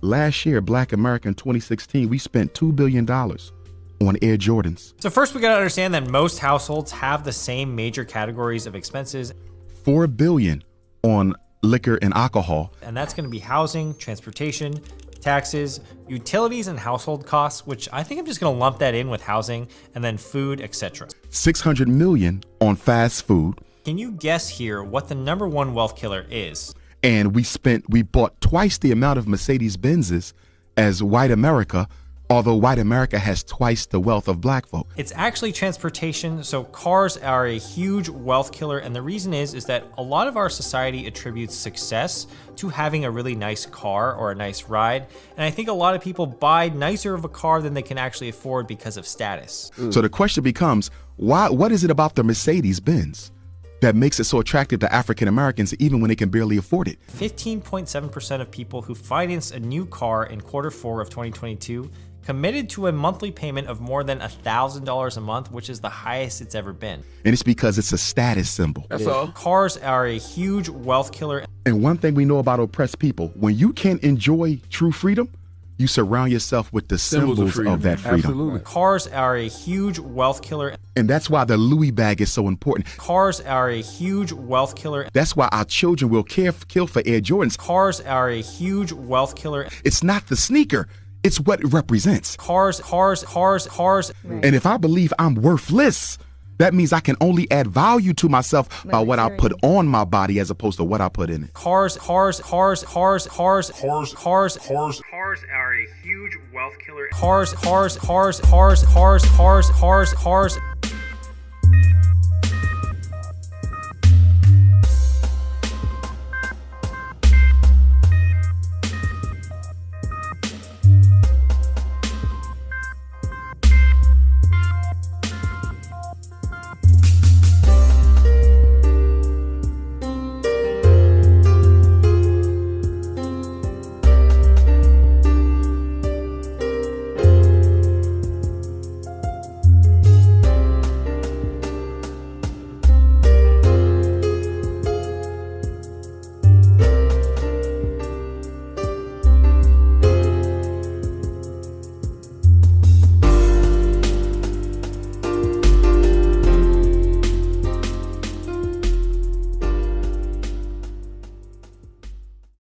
Last year, Black America in 2016, we spent $2 billion on Air Jordans. So first we gotta understand that most households have the same major categories of expenses. $4 billion on liquor and alcohol. And that's gonna be housing, transportation, taxes, utilities, and household costs, which I think I'm just gonna lump that in with housing, and then food, etc. $600 million on fast food. Can you guess here what the #1 wealth killer is? And we bought twice the amount of Mercedes Benzes as white America, although white America has twice the wealth of black folk. It's actually transportation. So cars are a huge wealth killer. And the reason is that a lot of our society attributes success to having a really nice car or a nice ride. And I think a lot of people buy nicer of a car than they can actually afford because of status. So the question becomes, what is it about the Mercedes Benz that makes it so attractive to African Americans even when they can barely afford it? 15.7% of people who financed a new car in Q4 of 2022 committed to a monthly payment of more than $1,000 a month, which is the highest it's ever been. And it's because it's a status symbol. That's all. Cars are a huge wealth killer. And one thing we know about oppressed people, when you can't enjoy true freedom, you surround yourself with the symbols of that freedom. Absolutely. Cars are a huge wealth killer. And that's why the Louis bag is so important. Cars are a huge wealth killer. That's why our children will kill for Air Jordans. Cars are a huge wealth killer. It's not the sneaker, it's what it represents. Cars. And if I believe I'm worthless, that means I can only add value to myself by what I put on my body as opposed to what I put in it. Cars are a huge wealth killer. Cars.